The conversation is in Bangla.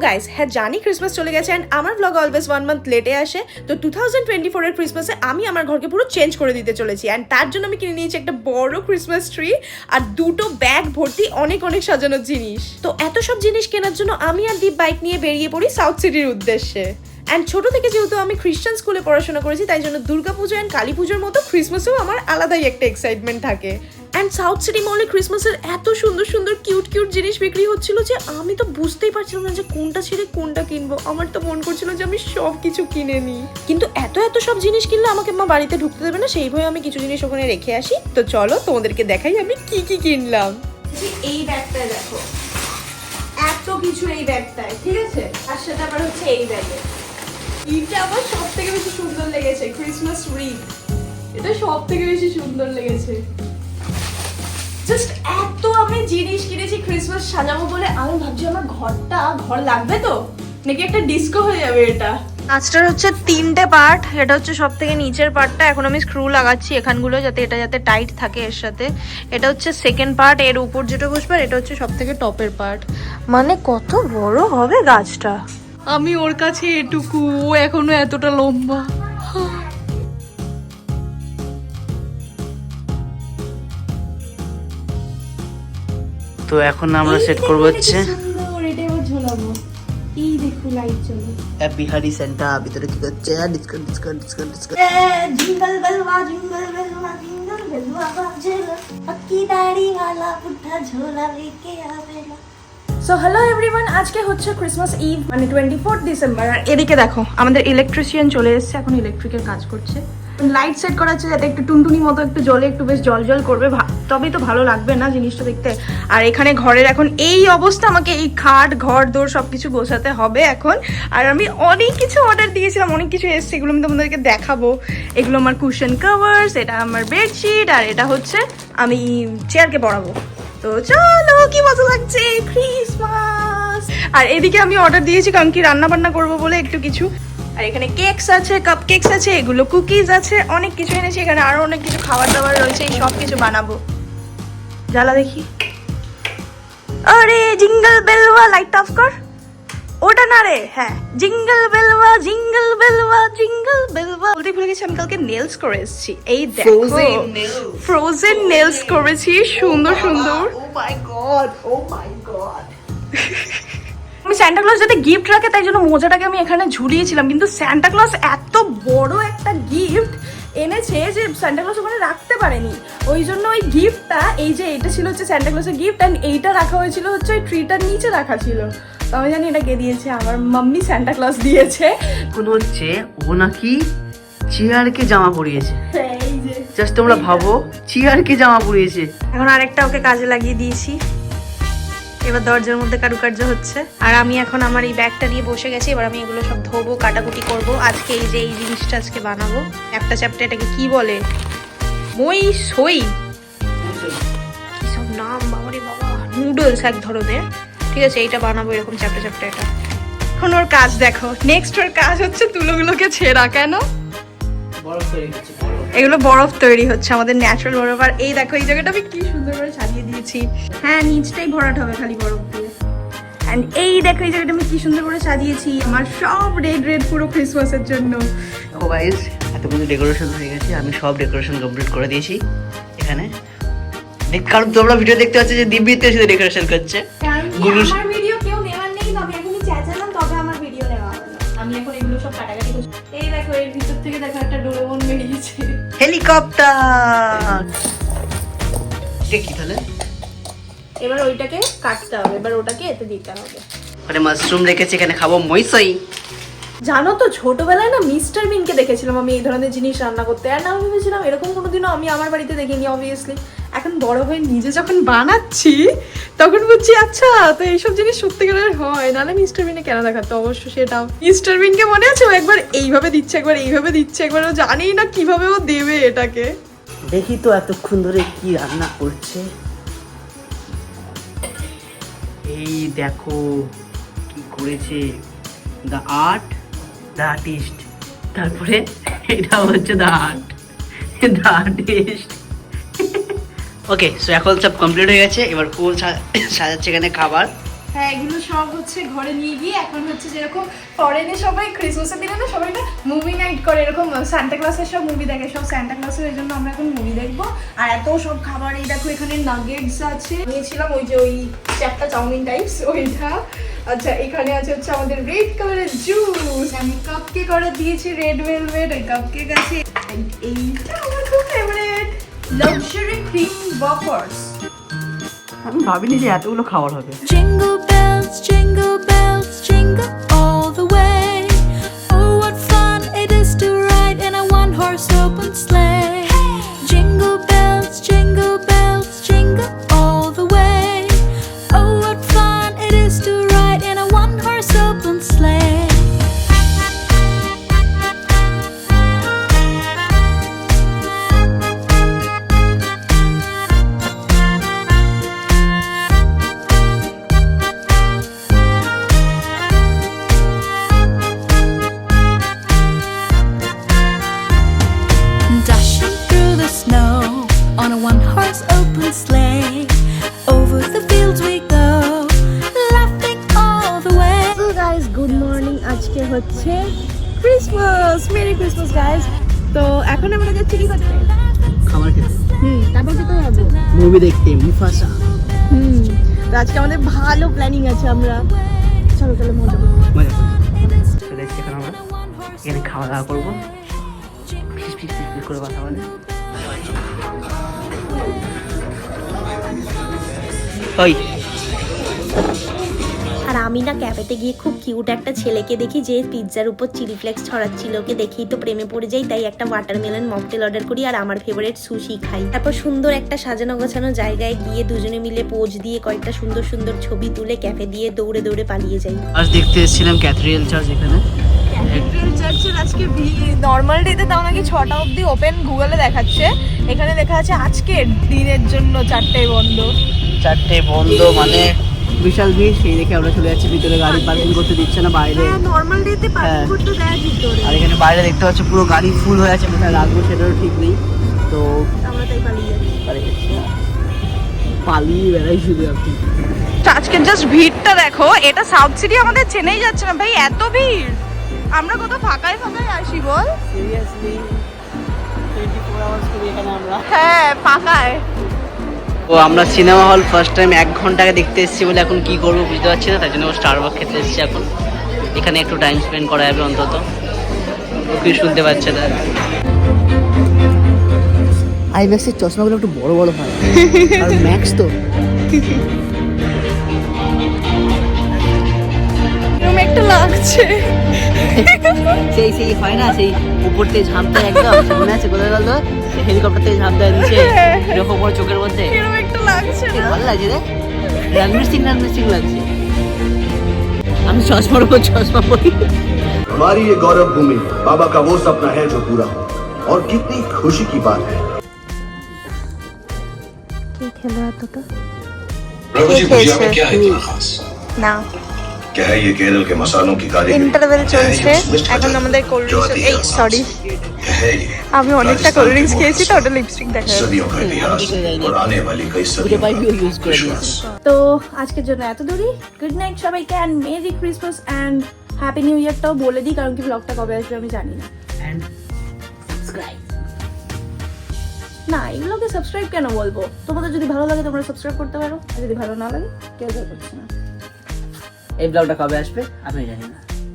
গাইস, হ্যাঁ জানি ক্রিসমাস চলে গেছে অ্যান্ড আমার ব্লগ অলওয়েজ 1 মান্থ লেটে আসে। তো 2024 এর ক্রিসমাসে আমি আমার ঘরকে পুরো চেঞ্জ করে দিতে চলেছি অ্যান্ড তার জন্য আমি কিনে নিয়েছি একটা বড় ক্রিসমাস ট্রি আর দুটো ব্যাগ ভর্তি অনেক অনেক সাজানোর জিনিস। তো এত সব জিনিস কেনার জন্য আমি আর দীপ বাইক নিয়ে বেরিয়ে পড়ি সাউথ সিটির উদ্দেশ্যে। অ্যান্ড ছোটো থেকে যেহেতু আমি খ্রিস্টান স্কুলে পড়াশোনা করেছি, তাই জন্য দুর্গাপুজো অ্যান্ড কালী পুজোর মতো ক্রিসমাসেও আমার আলাদাই একটা এক্সাইটমেন্ট থাকে। অ্যান্ড সাউথ সিটি মলে ক্রিসমাসের এত সুন্দর সুন্দর কিউট কিউট জিনিস বিক্রি হচ্ছিল যে আমি তো বুঝতেই পারছিলাম না যে কোনটা ছেড়ে কোনটা কিনবো। আমার তো মন করছিল যে আমি সব কিছু কিনে নিই, কিন্তু এত এত সব জিনিস কিনলে আমাকে মা বাড়িতে ঢুকতে দেবে না, সেই ভয়ে আমি কিছু জিনিস ওখানে রেখে আসি। তো চলো তোমাদেরকে দেখাই আমি কি কি কিনলাম। এই ব্যাগটায় দেখো এত কিছু এই ব্যাগটায়, ঠিক আছে? আর সেটা আবার হচ্ছে এই ব্যাগে। এইটা আমার সব থেকে বেশি সুন্দর লেগেছে, ক্রিসমাস রিং। এটা সব থেকে বেশি সুন্দর লেগেছে। জাস্ট এত আমি জিনিস কিনেছি ক্রিসমাস সাজাবো বলে। আমি ভাবছি আমার ঘর লাগবে তো, নাকি একটা ডিস্কো হয়ে যাবে এটা। কাজটার হচ্ছে 3টে পার্ট। এটা হচ্ছে সব থেকে নিচের পার্টটা, এখন আমি স্ক্রু লাগাচ্ছি এখানগুলো যাতে টাইট থাকে এর সাথে। এটা হচ্ছে সেকেন্ড পার্ট, এর উপর যেটা বসবে। এটা হচ্ছে সব থেকে টপের পার্ট। মানে কত বড় হবে গাছটা। আমি ওর কাছে এটুকু, ও এখনো এতটা লম্বা। তো এখন আমরা সেট করব হচ্ছে সুন্দর, এটা এবার ঝোলাবো। এই দেখো লাইট জ্বলে। হ্যাপি হারি সেন্টা ভিতরে কি করছে? Discount jingle Belwa jingle Belwa jingle Belwa बाजेला पक्की दाढ़ी वाला बुढ़ा झोला लेके आवेला। সো হ্যালো এভরিওয়ান, আজকে হচ্ছে ক্রিসমাস ইভ, মানে 24 ডিসেম্বর। আর এদিকে দেখো আমাদের ইলেকট্রিশিয়ান চলে এসেছে, এখন ইলেকট্রিকের কাজ করছে। লাইট সেট করা আছে যাতে একটু টুনটুনি মতো একটু জ্বলে, একটু বেশ জল করবে, তবেই তো ভালো লাগবে না জিনিসটা দেখতে। আর এখানে ঘরের এখন এই অবস্থা, আমাকে এই খাট ঘর দোর সবকিছু গোছাতে হবে এখন। আর আমি অনেক কিছু অর্ডার দিয়েছিলাম, অনেক কিছু এসছে, এগুলো আমি তোমাদেরকে দেখাবো। এগুলো আমার কুশন কভার্স, এটা আমার বেডশিট, আর এটা হচ্ছে আমি চেয়ারকে পরাবো। তো চলো, কি মজা লাগছে ক্রিসমাস। আর এদিকে আমি অর্ডার দিয়েছি কারণ কি রান্না বান্না করবো বলে একটু কিছু। আর এখানে কেকস আছে, কাপ কেকস আছে, এগুলো কুকিজ আছে, অনেক কিছু এনেছি। এখানে আরো অনেক কিছু খাবার দাবার রয়েছে, এই সব কিছু বানাবো। জ্বালা দেখি। আরে জিঙ্গল বেলওয়া, লাইট অফ কর। ওটা না রে, হ্যাঁ জিঙ্গল বেলওয়া জিঙ্গল বেলওয়া জিঙ্গল বেলওয়া। বলতে ভুলে গেছি আমি কালকে নেলস করে এসেছি। এই দেখো ফ্রোজেন নেলস করেছি, সুন্দর সুন্দর। ও মাই গড, ও মাই গড। আমি সান্টা ক্লজ যাতে গিফট রাখে তাই জন্য মোজাটাকে আমি এখানে ঝুলিয়েছিলাম, কিন্তু সান্টা ক্লজ এত বড় একটা গিফট এনেছে যে সান্টা ক্লজ ওখানে রাখতে পারেনি। ওই জন্য ওই গিফটটা, এই যে এটা ছিল হচ্ছে সান্টা ক্লজের গিফট, অ্যান্ড এইটা রাখা হয়েছিল হচ্ছে ওই ট্রিটার নিচে রাখা ছিল। তো আমি জানি এটা কে দিয়েছে, আমার মাম্মি সান্টা ক্লজ দিয়েছে। কোন হচ্ছে ও নাকি চিয়ারকে জামা পরিয়েছে। এই যে জাস্ট তোমরা ভাবো, চিয়ারকে জামা পরিয়েছে। এখন আরেকটা ওকে কাজে লাগিয়ে দিয়েছি। এবার দরজার মধ্যে কারুকার্য হচ্ছে। আর আমি এখন আমার এই ব্যাগটা নিয়ে বসে গেছি। এবার আমি এগুলো সব ধোবো, কাটাকুটি করব। আজকে এই যে এই জিনিসটা আজকে বানাবো, একটা চ্যাপ্টার, এটাকে কি বলে, মই সই কি সব নাম, বাবারে বাবা, নুডলস এক ধরনের। ঠিক আছে, এইটা বানাবো এরকম চ্যাপ্টার এটা। এখন ওর কাজ দেখো, নেক্সট ওর কাজ হচ্ছে তুলোগুলোকে ছেঁড়া। কেন? এগুলো বরফ তৈরি হচ্ছে, আমাদের ন্যাচারাল বরফ। আর এই দেখো এই জায়গাটা আমি কি সুন্দর করে সাজিয়ে দিয়েছি। হ্যাঁ, নিচটাই ভরাট হবে খালি বরফ দিয়ে। এন্ড এই দেখো এই জায়গাটা আমি কি সুন্দর করে সাজিয়েছি, আমার সব রেড পুরো ক্রিসমাসের জন্য। ও গাইস, এতগুলো ডেকোরেশন হয়ে গেছে, আমি সব ডেকোরেশন কমপ্লিট করে দিয়েছি এখানে। কারণ তোমরা ভিডিও দেখতে পাচ্ছ যে দিব্যিতে শুধু ডেকোরেশন করছে। আমার ভিডিও কেউ নেওয়ার নেই, তবে এখনই চেঁচালাম, তবে আমার ভিডিও নেওয়া হলো। আমি এখন এগুলো সব কাটাকাটি করছি। এই দেখো এর ভিতর থেকে দেখো একটা ডোরেমন বেরিয়েছে, হেলিকপ্টার। দেখি তাহলে এবার ওইটাকে কাটতে হবে, এবার ওটাকে এতে দিতে হবে। ওখানে মাশরুম রেখেছি, এখানে খাবো মইসই। জানো তো ছোটবেলায় না মিস্টার বিনকে দেখেছিলাম আমি এই ধরনের জিনিস রান্না করতে, আর না ভেবেছিলাম এরকম কোনোদিনও আমি আমার বাড়িতে দেখিনি অবভিয়াসলি। এখন বড় হয়ে নিজে যখন বানাচ্ছি তখন বুঝছি আচ্ছা, তো এইসব জিনিস সত্যিকারের হয়, নাহলে মিস্টার বিনে কেন দেখাতো। অবশ্য সেটাও মিস্টার বিনকে মনে আছে, ও একবার এইভাবে দিচ্ছে, একবার এইভাবে দিচ্ছে, একবার ও জানেই না কিভাবে ও দেবে এটাকে। দেখি তো এতক্ষণ ধরে কি রান্না করছে। এই দেখো কি করেছে, দ্য আর্ট দ্য আর্টিস্ট। তারপরে এটা হচ্ছে দ্য আর্টিস্ট। ওকে, সো এখন সব কমপ্লিট হয়ে গেছে। এবার ও সাজাচ্ছে এখানে খাবার। হ্যাঁ এগুলো সব হচ্ছে ঘরে নিয়ে গিয়ে এখন হচ্ছে যেরকম ফরেনে সবাই ক্রিসমাসের দিনে না সবাই একটা মুভি নাইট করে, এরকম সান্টা ক্লসের সব মুভি দেখে, সব সান্টা ক্লসের, এই জন্য আমরা এখন মুভি দেখবো। আর এত সব খাবার, এই দেখো এখানে নাগেটস আছে, নিয়েছিলাম ওই যে ওই চ্যাপটা চাউমিন টাইপস ওইটা। আচ্ছা এখানে আছে হচ্ছে আমাদের রেড কালারের জুস, আমি কাপ কেক অর্ডার দিয়েছি রেড ভেলভেট, ওই কাপ কেক আছে। এইটা আমার খুব ফেভারিট লাক্সারি ক্রিম ওয়াফার্স। আমি ভাবিনি যে এতগুলো খাবার হবে। Jingle bells, jingle all the way. Oh, what fun it is to ride in a one-horse open sleigh. Jingle bells, jingle all the way. Oh, what fun it is to ride in a one-horse open sleigh. Dashing through the snow on a one-horse open sleigh. Over the fields we go, laughing all the way. So guys, good morning. আজকে হচ্ছে ক্রিসমাস, মেরি ক্রিসমাস গাইস। তো এখন আমরা যাচ্ছি কি করতে? খাবার খেতে, তারপর কি করে যাবো? মুভি দেখতে, মুফাসা। তো আজকে আমাদের ভালো প্ল্যানিং আছে, আমরা চলো চলো মজা করবো। মজা করবো। চলে এসেছি এখন আমরা, এখানে খাওয়া দাওয়া করবো, ফিস ফিস ফিস ফিস করে কথা বলে। ওই আর আমি না ক্যাফেতে গিয়ে খুব কিউট একটা ছেলেকে দেখি যে পিৎজার উপর চিলি ফ্লেক্স ছড়াচ্ছিল, ওকে দেখেই তো প্রেমে পড়ে যাই, তাই একটা ওয়াটারমেলন মকটেল অর্ডার করি আর আমার ফেভারিট সুশি খাই। তারপর সুন্দর একটা সাজানো গোছানো জায়গায় গিয়ে দুজনে মিলে পোজ দিয়ে কয়েকটা সুন্দর সুন্দর ছবি তুলে ক্যাফে দিয়ে দৌড়ে দৌড়ে পালিয়ে যাই। আজ দেখতে এসেছিলাম ক্যাথেড্রাল চার্চ, এখানে ক্যাথেড্রাল চার্চের আজকে নর্মাল ডেতে তাও নাকি 6টা অবধি ওপেন, গুগলে দেখাচ্ছে, এখানে লেখা আছে আজকের দিনের জন্য 4টায় বন্ধ। 4টে বন্ধ মানে বিশাল ভিড়। সেই দেখে আমরা চলে যাচ্ছি ভিতরে, গাড়ি পার্কিং করতে দিচ্ছে না বাইরে। নর্মাল ডেতে পার্কিং করতে দেয় ভিতরে, আর এখানে বাইরে দেখতে পাচ্ছি পুরো গাড়ি ফুল হয়ে আছে, কোথায় রাখবো সেটারও ঠিক নেই, তো আমরা তাই পালিয়ে যাচ্ছি। পালিয়ে বেড়াই শুধু আপনি। আজকে জাস্ট ভিড়টা দেখো, এটা সাউথ সিটি আমাদের চেনেই যাচ্ছে না ভাই, এত ভিড়। আমরা কত ফাঁকায় ফাঁকায় আসি বল। সিরিয়াসলি 24 আওয়ার্স করে এখানে আমরা। হ্যাঁ ফাঁকায়। ও আমরা সিনেমা হল ফার্স্ট টাইম 1 ঘন্টা আগে দেখতে এসেছি বলে এখন কি করবো বুঝতে পারছি না, তাই জন্য স্টারবাকস খেতে এসেছি এখন। এখানে একটু টাইম স্পেন্ড করা যাবে অন্তত, কি শুনতে পাচ্ছে না। আইম্যাক্সের চশমাগুলো একটু বড় বড় হয় আর ম্যাক্স তো এরকম একটা লাগছে। সেই হয় না, সেই উপর থেকে ঝাঁপ দেয় একদম, মনে আছে কোথায় বলতো, হেলিকপ্টার থেকে ঝাঁপ দেয় নিচে এরকম বড় চোখের মধ্যে, এরকম একটা লাগছে না? ভালো লাগছে রে, রণবীর সিং লাগছে। আমি চশমার উপর চশমা পরি। हमारी ये गौरव भूमि बाबा का वो सपना है जो पूरा हो और कितनी खुशी की बात है। प्रभु जी भुजिया में क्या है इतना खास? না क्या है ये केरल के मसालों की कारीगरी? ইন্টারভেল क्या है ये চলছে मिस्ट এখন खजाना আমাদের কোল্ড जो ড্রিঙ্কস, এই इतिहास? সরি क्या है ये আমি অনেকটা राजस्थान কোল্ড के ড্রিঙ্কস খেয়েছি তো, मौसम, ওটা লিপস্টিক দেখা যাচ্ছে। सदियों का इतिहास और आने वाली कई দুটো सदियों পাইপ का ইউজ করে দিয়েছি। विश्वास। তো আজকের জন্য এত দূরই। গুড নাইট সবাইকে, and merry Christmas and happy new ইয়ারটাও বলে দিই, কারণ কি ব্লগটা কবে আসবে আমি জানি না। And subscribe. না এগুলোকে সাবস্ক্রাইব কেন বলবো, তোমাদের যদি ভালো লাগে তোমরা সাবস্ক্রাইব করতে পারো, আর যদি ভালো না লাগে কেউ করছে না। এই ব্লগটা কবে আসবে আমি জানি না।